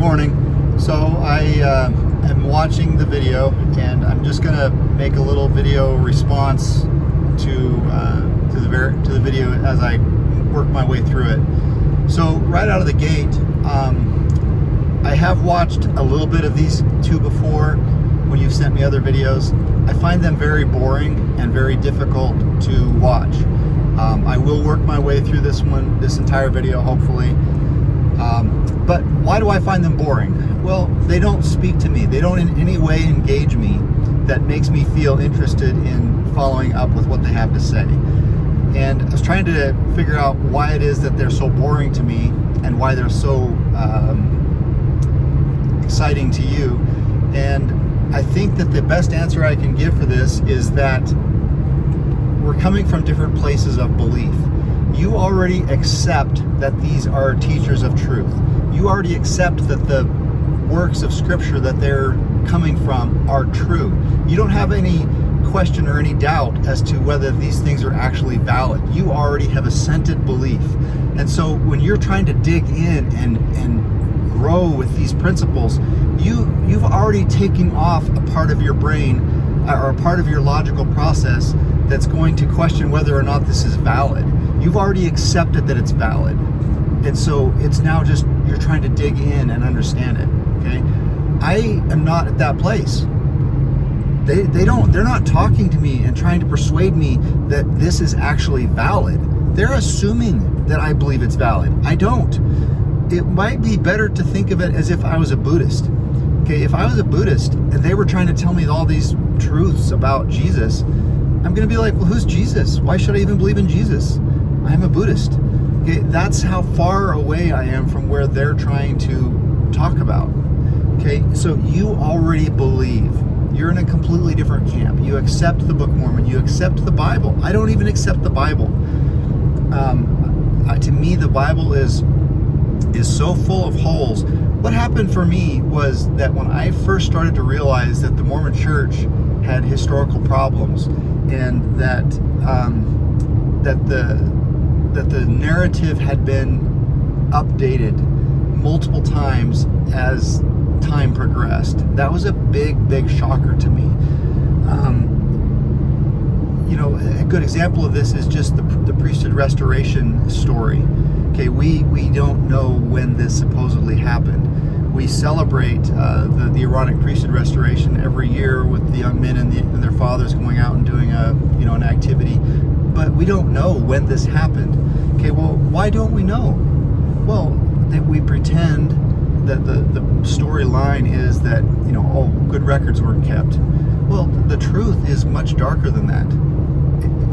morning. So I am watching the video, and I'm just gonna make a little video response to the video as I work my way through it. So right out of the gate, I have watched a little bit of these two before when you've sent me other videos. I find them very boring and very difficult to watch. I will work my way through this entire video, hopefully. But why do I find them boring? Well, they don't speak to me. They don't in any way engage me that makes me feel interested in following up with what they have to say. And I was trying to figure out why it is that they're so boring to me and why they're so exciting to you. And I think that the best answer I can give for this is that we're coming from different places of belief. You already accept that these are teachers of truth. You already accept that the works of Scripture that they're coming from are true. You don't have any question or any doubt as to whether these things are actually valid. You already have assented belief. And so when you're trying to dig in and grow with these principles, you've already taken off a part of your brain or a part of your logical process that's going to question whether or not this is valid. You've already accepted that it's valid. And so it's now just you're trying to dig in and understand it. Okay? I am not at that place. They're not talking to me and trying to persuade me that this is actually valid. They're assuming that I believe it's valid. I don't. It might be better to think of it as if I was a Buddhist. Okay, if I was a Buddhist and they were trying to tell me all these truths about Jesus, I'm going to be like, well, who's Jesus? Why should I even believe in Jesus? I'm a Buddhist. Okay, that's how far away I am from where they're trying to talk about. Okay, so you already believe. You're in a completely different camp. You accept the Book of Mormon. You accept the Bible. I don't even accept the Bible. To me, the Bible is so full of holes. What happened for me was that when I first started to realize that the Mormon Church had historical problems, and that the narrative had been updated multiple times as time progressed. That was a big shocker to me. A good example of this is just the priesthood restoration story. Okay, we don't know when this supposedly happened. We celebrate the Aaronic priesthood restoration every year with the young men and their fathers going out and doing an activity, but we don't know when this happened. Okay, well, why don't we know? Well, that we pretend that the storyline is that good records weren't kept. Well, the truth is much darker than that.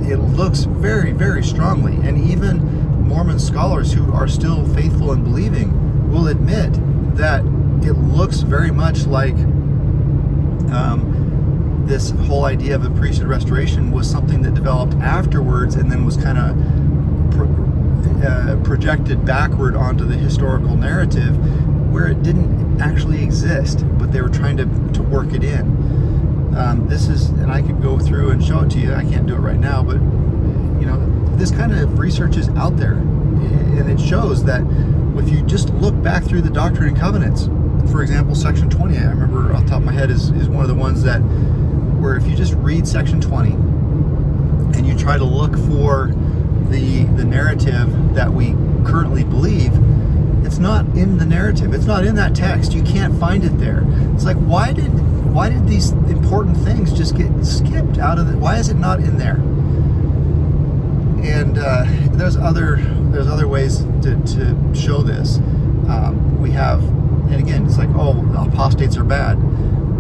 It looks very, very strongly, and even Mormon scholars who are still faithful and believing will admit that it looks very much like this whole idea of the priesthood restoration was something that developed afterwards and then was kind of projected backward onto the historical narrative, where it didn't actually exist, but they were trying to work it in. And I could go through and show it to you. I can't do it right now, but this kind of research is out there, and it shows that if you just look back through the Doctrine and Covenants, for example, section 20, I remember off the top of my head is one of the ones that, where if you just read section 20 and you try to look for the narrative that we currently believe, it's not in the narrative. It's not in that text. You can't find it there. It's like, why did these important things just get skipped out of it? Why is it not in there? And there's other ways to show this. We have, and again, it's like, apostates are bad.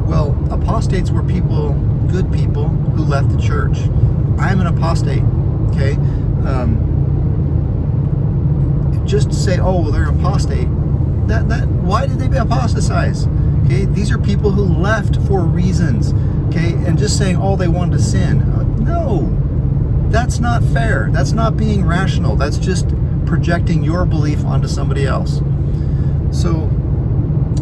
Well, apostates were good people who left the church. I'm an apostate. Okay. Just to say, they're apostate. Why did they apostatize? Okay, these are people who left for reasons. Okay, and just saying, they wanted to sin. No, that's not fair. That's not being rational. That's just projecting your belief onto somebody else. So,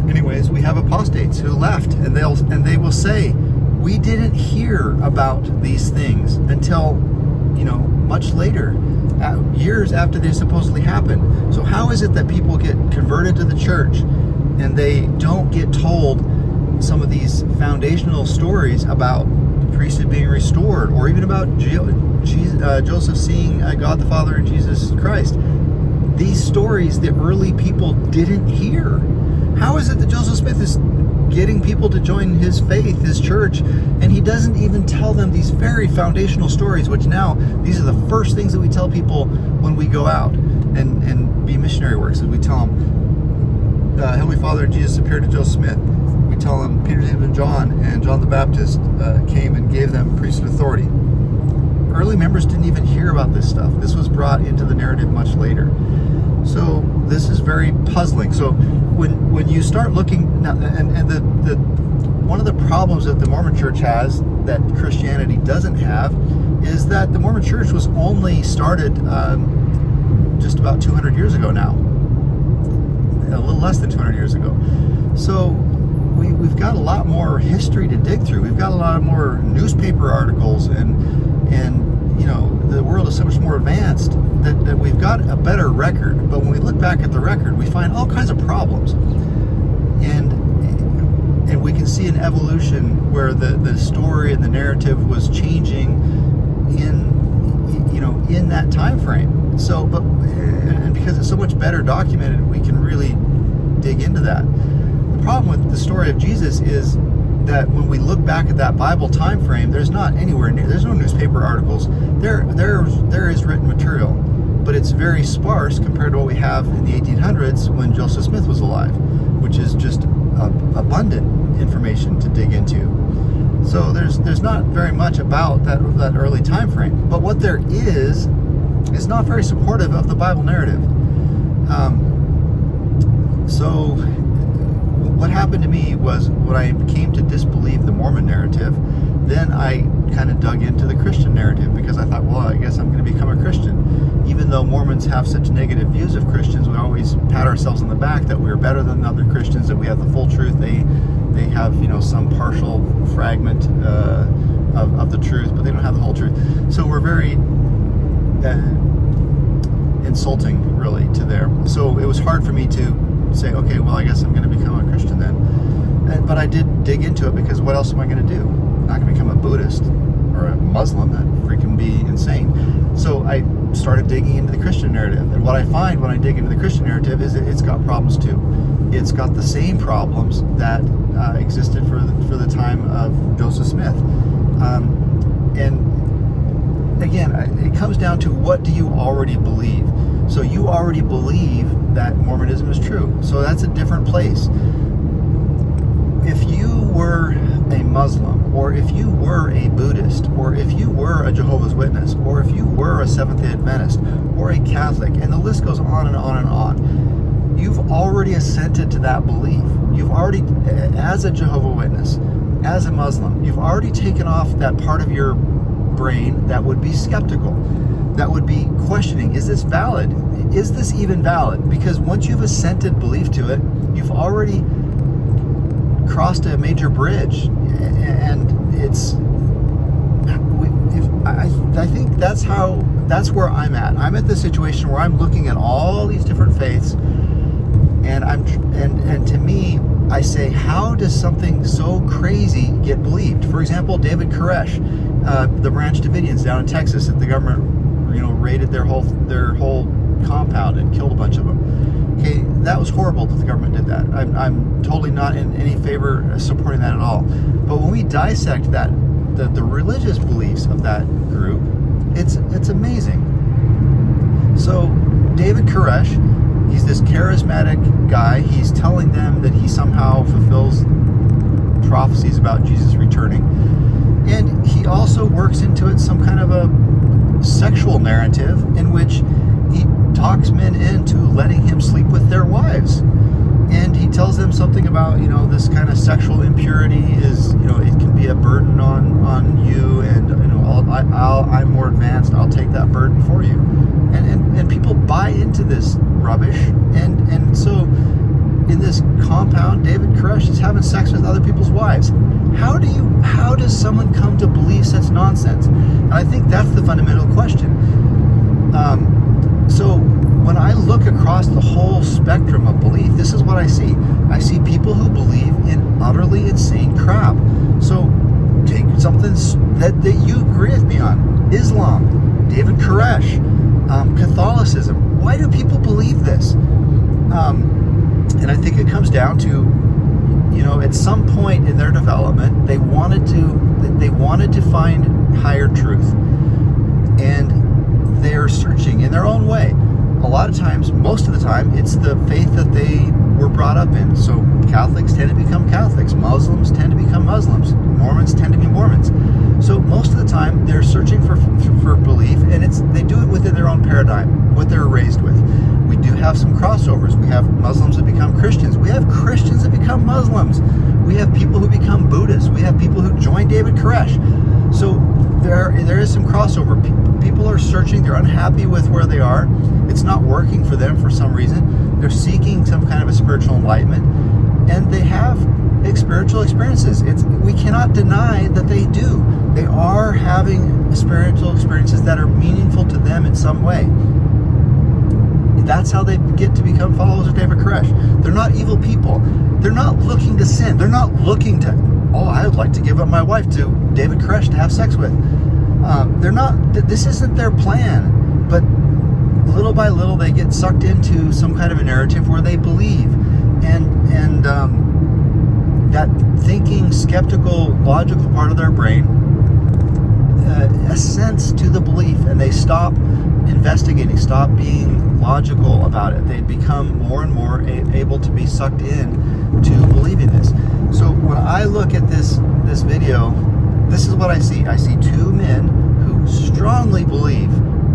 anyways, we have apostates who left, and they will say, we didn't hear about these things until much later, years after they supposedly happened. So how is it that people get converted to the church and they don't get told some of these foundational stories about the priesthood being restored, or even about Joseph seeing God the Father and Jesus Christ. These stories the early people didn't hear. How is it that Joseph Smith is getting people to join his faith, his church, and he doesn't even tell them these very foundational stories, which now, these are the first things that we tell people when we go out and be missionary works, as we tell them, Heavenly Father and Jesus appeared to Joseph Smith. We tell them Peter, James, and John the Baptist came and gave them priesthood authority. Early members didn't even hear about this stuff. This was brought into the narrative much later. So this is very puzzling. So when you start looking now, and the one of the problems that the Mormon Church has that Christianity doesn't have is that the Mormon Church was only started just about 200 years ago now, a little less than 200 years ago. So we've got a lot more history to dig through. We've got a lot more newspaper articles, and you know, the world is so much more advanced that we've got a better record. But when we look back at the record, we find all kinds of problems, and we can see an evolution where the story and the narrative was changing in that time frame. So, and because it's so much better documented, we can really dig into that. The problem with the story of Jesus is that when we look back at that Bible time frame, there's not anywhere near, there's no newspaper articles. There is written material, but it's very sparse compared to what we have in the 1800s when Joseph Smith was alive, which is just abundant information to dig into. So there's not very much about that early time frame. But what there is not very supportive of the Bible narrative. So what happened to me was when I came to disbelieve the Mormon narrative, then I kind of dug into the Christian narrative, because I thought, well, I guess I'm going to become a Christian. Even though Mormons have such negative views of Christians, we always pat ourselves on the back that we're better than other Christians, that we have the full truth. They have, some partial fragment of the truth, but they don't have the whole truth. So we're very insulting, really, to them. So it was hard for me to say, okay, well, I guess I'm going to become a Christian then. But I did dig into it, because what else am I going to do? I'm not going to become a Buddhist or a Muslim. That freaking be insane. So I started digging into the Christian narrative. And what I find when I dig into the Christian narrative is that it's got problems too. It's got the same problems that existed for the time of Joseph Smith. And again, it comes down to, what do you already believe? So you already believe that Mormonism is true. So that's a different place. If you were a Muslim, or if you were a Buddhist, or if you were a Jehovah's Witness, or if you were a Seventh-day Adventist, or a Catholic, and the list goes on and on and on, you've already assented to that belief. You've already, as a Jehovah's Witness, as a Muslim, you've already taken off that part of your brain that would be skeptical, that would be questioning, is this valid? Is this even valid? Because once you've assented belief to it, you've already crossed a major bridge, and I think that's where I'm at. I'm at the situation where I'm looking at all these different faiths, and to me, I say, how does something so crazy get believed? For example, David Koresh, the Branch Davidians down in Texas, that the government raided their whole compound and killed a bunch of them. Okay, that was horrible that the government did that. I'm totally not in any favor of supporting that at all. But when we dissect that, the religious beliefs of that group, it's amazing. So David Koresh, he's this charismatic guy. He's telling them that he somehow fulfills prophecies about Jesus returning. And he also works into it some kind of a sexual narrative in which he talks men into letting him sleep with their wives. And he tells them something about, this kind of sexual impurity is, it can be a burden on you, and, I'm more advanced, I'll take that burden for you. And people buy into this rubbish. And so in this compound, David Koresh is having sex with other people's wives. How does someone come to believe such nonsense? And I think that's the fundamental question. So when I look across the whole spectrum of belief, this is what I see. I see people utterly insane crap. So take something that you agree with me on. Islam, David Koresh, Catholicism. Why do people believe this? And I think it comes down to, at some point in their development, they wanted to find higher truth, and they're searching in their own way. A lot of times, most of the time, it's the faith that they were brought up in. So Catholics tend to become Catholics, Muslims tend to become Muslims, Mormons tend to be Mormons. So most of the time, they're searching for belief, and they do it within their own paradigm, what they're raised with. We do have some crossovers. We have Muslims that become Christians. We have Christians that become Muslims. We have people who become Buddhists. We have people who join David Koresh. So there is some crossover. People are searching. They're unhappy with where they are. It's not working for them for some reason. They're seeking some kind of a spiritual enlightenment, and they have spiritual experiences. We cannot deny that they do. They are having spiritual experiences that are meaningful to them in some way. That's how they get to become followers of David Koresh. They're not evil people. They're not looking to sin. They're not looking to, I would like to give up my wife to David Koresh to have sex with. They're not. This isn't their plan. But little by little, they get sucked into some kind of a narrative where they believe, and that thinking, skeptical, logical part of their brain assents to the belief, and they stop investigating, stop being logical about it. They become more and more able to be sucked in to believing this. So when I look at this video, this is what I see. I see two men who strongly believe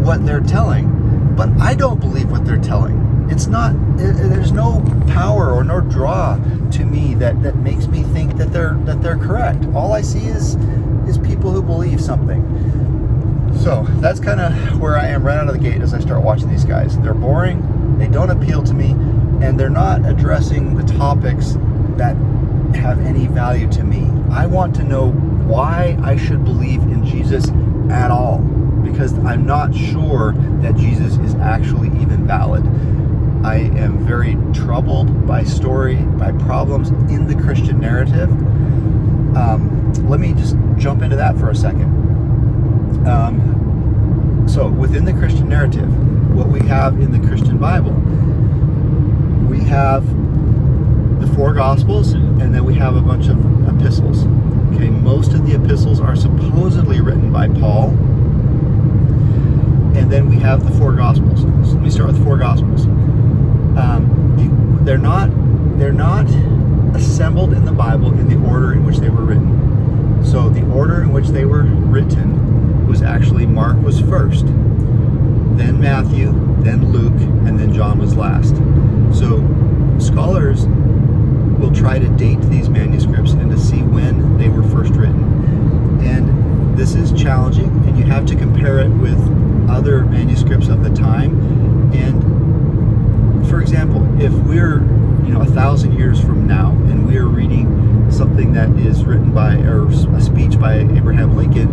what they're telling, but I don't believe what they're telling. It's not. There's no power or no draw to me that makes me think that they're correct. All I see is people who believe something. So that's kind of where I am right out of the gate as I start watching these guys. They're boring. They don't appeal to me, and they're not addressing the topics that have any value to me. I want to know why I should believe in Jesus at all, because I'm not sure that Jesus is actually even valid. I am very troubled by problems in the Christian narrative. Let me just jump into that for a second. So within the Christian narrative, what we have in the Christian Bible, we have the 4 Gospels, and then we have a bunch of epistles. Okay, most of the epistles are supposedly written by Paul, and then we have the 4 Gospels. So let me start with the 4 Gospels. They're not assembled in the Bible in the order in which they were written. So the order in which they were written was actually Mark was first, then Matthew, then Luke, and then John was last. So scholars will try to date these manuscripts and to see when they were first written. And this is challenging, and you have to compare it with other manuscripts of the time. And for example, if we're 1,000 years from now and we are reading something that is written by, or a speech by Abraham Lincoln,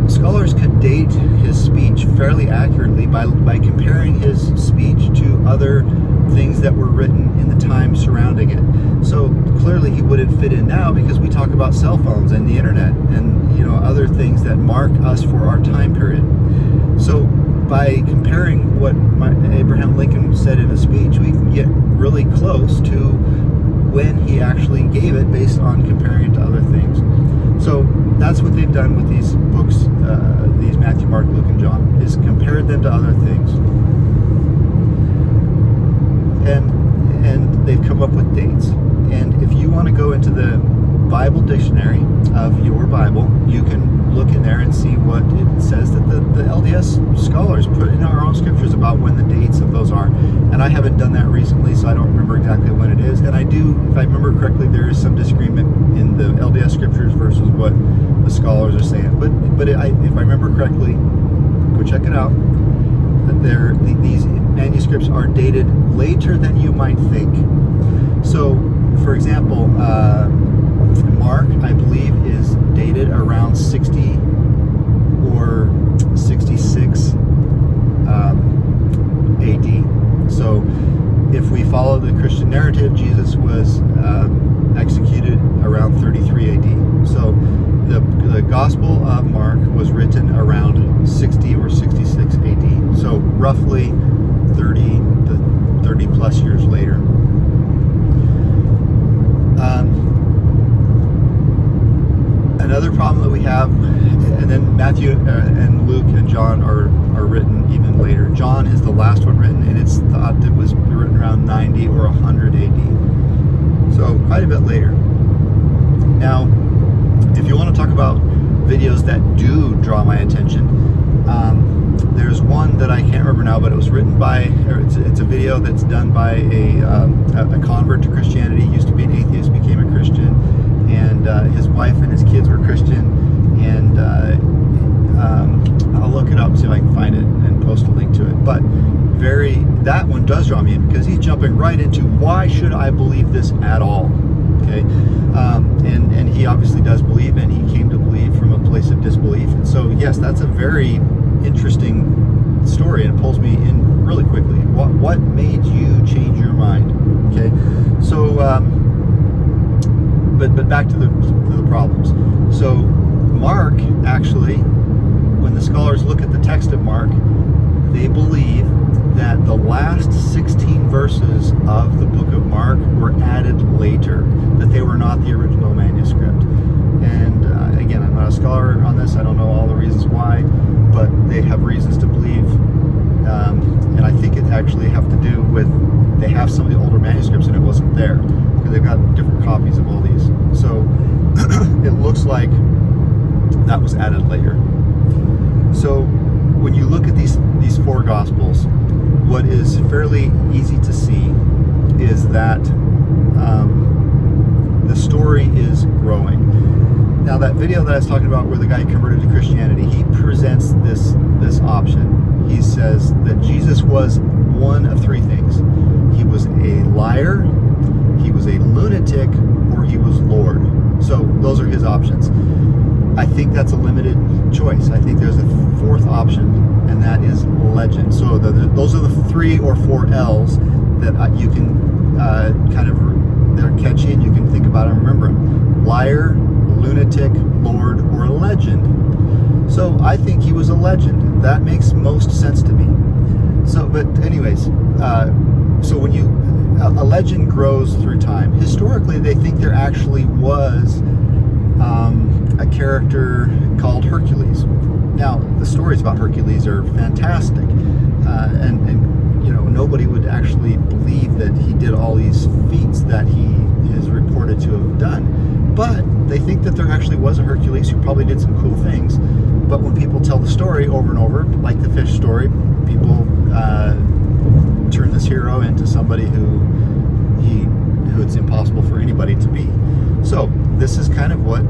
scholars could date his speech fairly accurately by comparing his speech to other things that were written in the time surrounding it. So clearly he wouldn't fit in now, because we talk about cell phones and the internet and other things that mark us for our time period. So by comparing what Abraham Lincoln said in a speech, we can get really close to when he actually gave it based on comparing it to other things. So that's what they've done with these books, these Matthew, Mark, Luke, and John, is compared them to other things. And they've come up with dates. And if you want to go into the Bible dictionary of your Bible, you can look in there and see what it says that the LDS scholars put in our own scriptures about when the dates of those are. And I haven't done that recently, so I don't remember exactly when it is. And I do, if I remember correctly, there is some disagreement in the LDS scriptures versus what the scholars are saying. But if I remember correctly, go check it out. That these manuscripts are dated later than you might think. So, for example, Mark, I believe, is dated around 60 or 66 AD. So if we follow the Christian narrative, Jesus was executed Another problem that we have, and then Matthew and Luke and John are written even later. John is the last one written, and it's thought it was written around 90 or 100 AD. So quite a bit later. Now, if you want to talk about videos that do draw my attention, there's one that I can't remember now, but it was written by, or it's a video that's done by a convert to Christianity. He used to be an atheist, became a Christian, and his wife and his kids were Christian. And I'll look it up, see if I can find it and post a link to it. But that one does draw me in, because he's jumping right into, why should I believe this at all? Okay, and he obviously does believe, and he came to believe from a place of disbelief. And so yes, that's a very interesting story, and it pulls me in really quickly. What made you change your mind? Okay, so but back to the problems. So Mark, actually, when the scholars look at the text of Mark, they believe that the last 16 verses of the book of Mark were added later, that they were not the original manuscript. And again, I'm not a scholar on this, I don't know all the reasons why, but they have reasons to believe, and I think it actually have to do with, they have some of the older manuscripts and it wasn't there, because they've got different copies of all these. So it looks like that was added later. So when you look at these four Gospels, what is fairly easy to see is that the story is growing. Now, that video that I was talking about where the guy converted to Christianity, he presents this option. He says that Jesus was one of three things. He was a liar, he was a lunatic, or he was Lord. So those are his options. I think that's a limited choice. I think there's a fourth option, and that is legend. So those are the 3 or 4 L's that you can kind of, they're catchy and you can think about and remember them. Liar, lunatic, Lord, or legend. So I think he was a legend. That makes most sense to me. So, but anyways, so when a legend grows through time. Historically, they think there actually was a character called Hercules. Now, the stories about Hercules are fantastic, and you know, nobody would actually believe that he did all these feats that he is reported to have done. But they think that there actually was a Hercules who probably did some cool things. But when people tell the story over and over, like the fish story, people turn this hero into somebody who it's impossible for anybody to be. So this is kind of what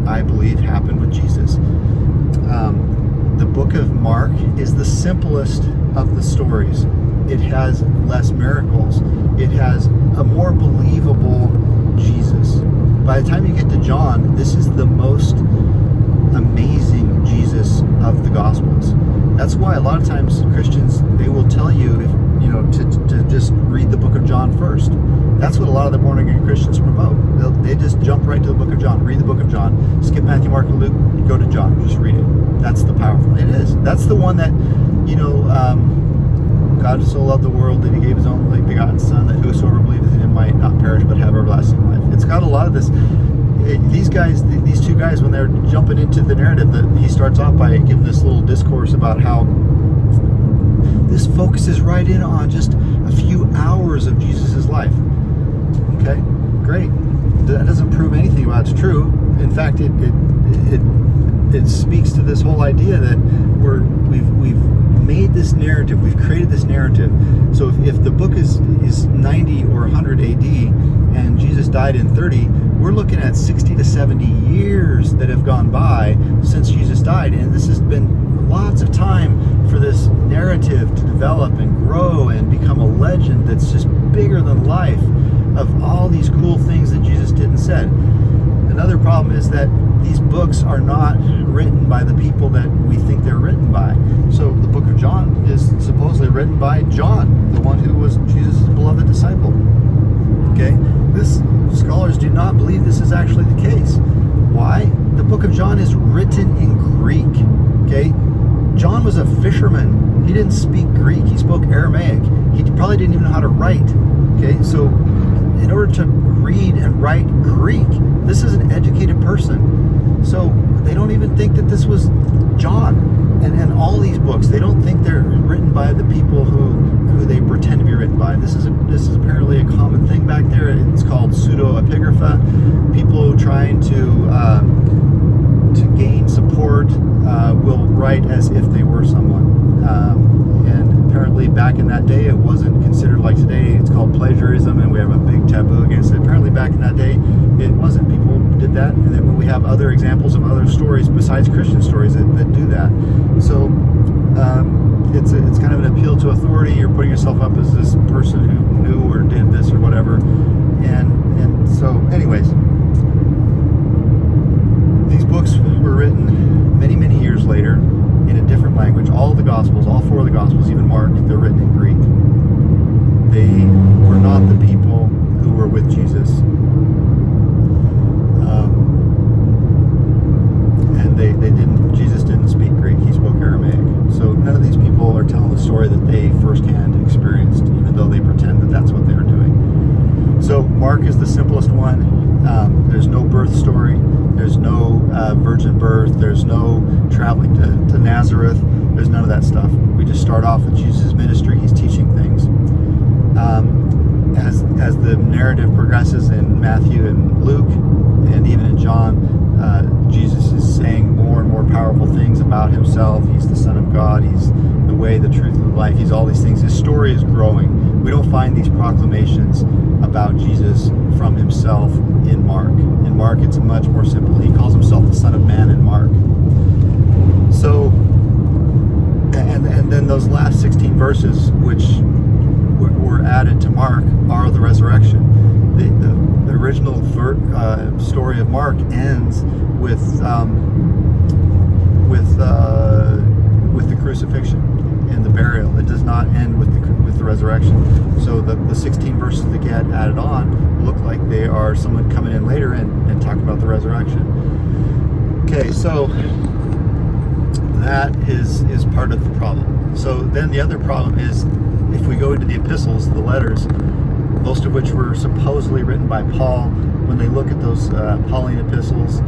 I believe happened with Jesus. The book of Mark is the simplest of the stories. It has less miracles. It has a more believable Jesus. By the time you get to John, this is the most amazing Jesus of the Gospels. That's why a lot of times Christians, they will tell you, to just read the book of John first. That's what a lot of the born again Christians promote. They just jump right to the book of John, read the book of John, skip Matthew, Mark, and Luke, go to John, just read it. That's the powerful. It is. That's the one that, God so loved the world that he gave his only begotten Son, that whosoever believeth in him might not perish but have everlasting life. It's got a lot of this. These two guys, when they're jumping into the narrative, that he starts off by giving this little discourse about how this focuses right in on just a few hours of Jesus' life. Okay, great. That doesn't prove anything about it's true. In fact, it speaks to this whole idea that we've made this narrative, we've created this narrative. So if the book is 90 or 100 AD and Jesus died in 30, we're looking at 60 to 70 years that have gone by since Jesus died, and this has been lots of time for this narrative to develop and grow and become a legend that's just bigger than life, of all these cool things that Jesus did and said. Another problem is that these books are not written by the people that we think they're written by. So the book of John is supposedly written by John, the one who was Jesus' beloved disciple. Okay, scholars do not believe this is actually the case. Why? The book of John is written in Greek. Okay, John was a fisherman. He didn't speak Greek. He spoke Aramaic. He probably didn't even know how to write. Okay, so in order to read and write Greek, this is an educated person. So they don't even think that this was John. And all these books, they don't think they're written by the people who they pretend to be written by. This is apparently a common thing back there. It's called pseudo-epigrapha. People trying to gain support will write as if they were someone. And apparently back in that day, it wasn't considered like today. It's called plagiarism, and we have a big taboo against it. Apparently back in that day, it wasn't. People did that, and then we have other examples of other stories besides Christian stories that do that. So it's kind of an appeal to authority. You're putting yourself up as this person who knew or did this or whatever. And so anyways, these books were written many, many years later in a different language. All the Gospels, all four of the Gospels, even Mark, they're written in Greek. They were not the people who were with Jesus. And Jesus didn't speak Greek, he spoke Aramaic. So none of these people are telling the story that they firsthand experienced, even though they pretend that that's what they were doing. So Mark is the simplest one. There's no birth story. There's no virgin birth. There's no traveling to Nazareth. There's none of that stuff. We just start off with Jesus' ministry. He's teaching things. As the narrative progresses in Matthew and Luke, and even in John, Jesus is saying more and more powerful things about himself. He's the Son of God. He's the way, the truth, and the life. He's all these things. His story is growing. We don't find these proclamations about Jesus from himself in Mark. In Mark, it's much more simple. He calls himself the Son of Man in Mark. So, and then those last 16 verses, which were added to Mark, are the resurrection. The original story of Mark ends with the crucifixion and the burial. It does not end with the resurrection. So the 16 verses that get added on look like they are someone coming in later and talking about the resurrection. Okay, so that is part of the problem. So then the other problem is, if we go into the epistles, the letters, most of which were supposedly written by Paul, when they look at those Pauline epistles,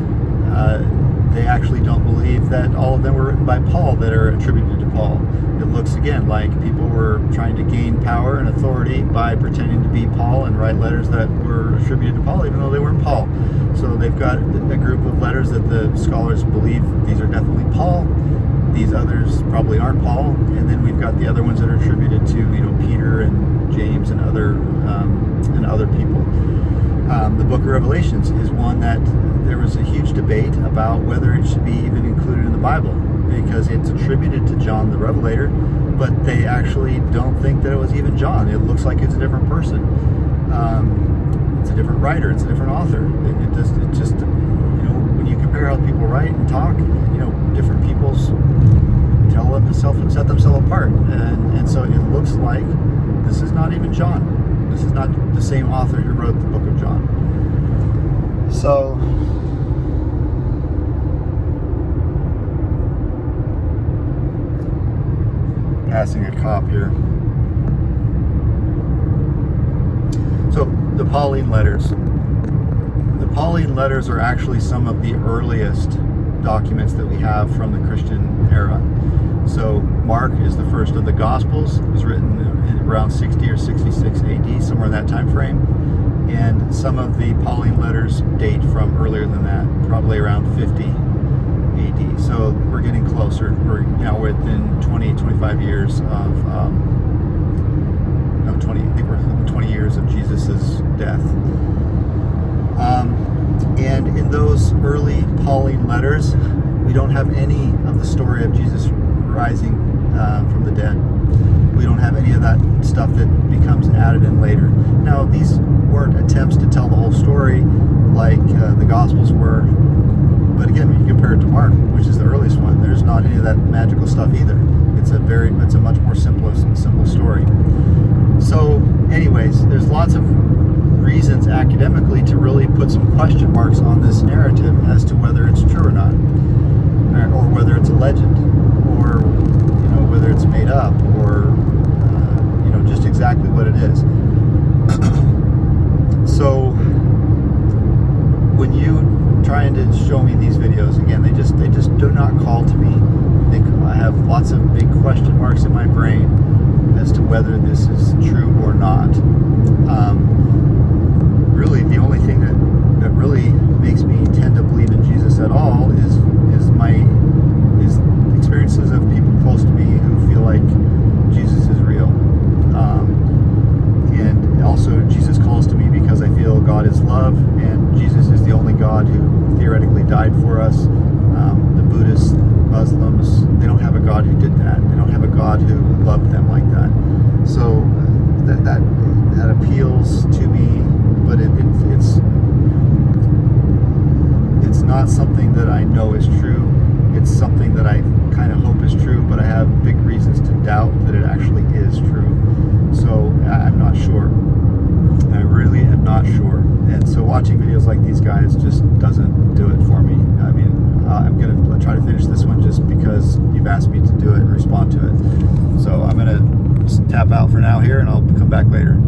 they actually don't believe that all of them were written by Paul that are attributed to Paul. It looks again like people were trying to gain power and authority by pretending to be Paul and write letters that were attributed to Paul, even though they weren't Paul. So they've got a group of letters that the scholars believe these are definitely Paul. These others probably aren't Paul, and then we've got the other ones that are attributed to, Peter and James and other people. The Book of Revelations is one that there was a huge debate about whether it should be even included in the Bible, because it's attributed to John the Revelator, but they actually don't think that it was even John. It looks like it's a different person. It's a different writer. It's a different author. It just when you compare how people write and talk, different people's set themselves apart, and so it looks like this is not even John. This is not the same author who wrote the book of John. So passing a cop here. So the Pauline letters. The Pauline letters are actually some of the earliest documents that we have from the Christian era. So Mark is the first of the Gospels. It was written in around 60 or 66 AD, somewhere in that time frame. And some of the Pauline letters date from earlier than that, probably around 50 AD. So we're getting closer. We're within 20, 25 years of 20. I think we're within 20 years of Jesus's death. And in those early Pauline letters, we don't have any of the story of Jesus rising from the dead. We don't have any of that stuff that becomes added in later. Now, these weren't attempts to tell the whole story like the Gospels were. But again, when you compare it to Mark, which is the earliest one, there's not any of that magical stuff either. It's a much more simple story. So, anyways, there's lots of reasons academically to really put some question marks on this narrative as to whether it's true or not, or whether it's a legend, or whether it's made up, or just exactly what it is. So when you try trying to show me these videos. Again, they just do not call to me. I have lots of big question marks in my brain as to whether this is true or not. Really, the only thing that really makes me tend to believe in Jesus at all is experiences of people close to me who feel like Jesus is real. And also, Jesus calls to me because I feel God is love, and Jesus is the only God who theoretically died for us. The Buddhists, Muslims, they don't have a God who did that. They don't have a God who loved them like that. So that appeals to me, but it's not something that I know is true. It's something that I kind of hope is true, but I have big reasons to doubt that it actually is true. So I'm not sure. I really am not sure. And so watching videos like these guys just doesn't do it for me. I mean, I'm going to try to finish this one just because you've asked me to do it and respond to it. So I'm going to tap out for now here, and I'll come back later.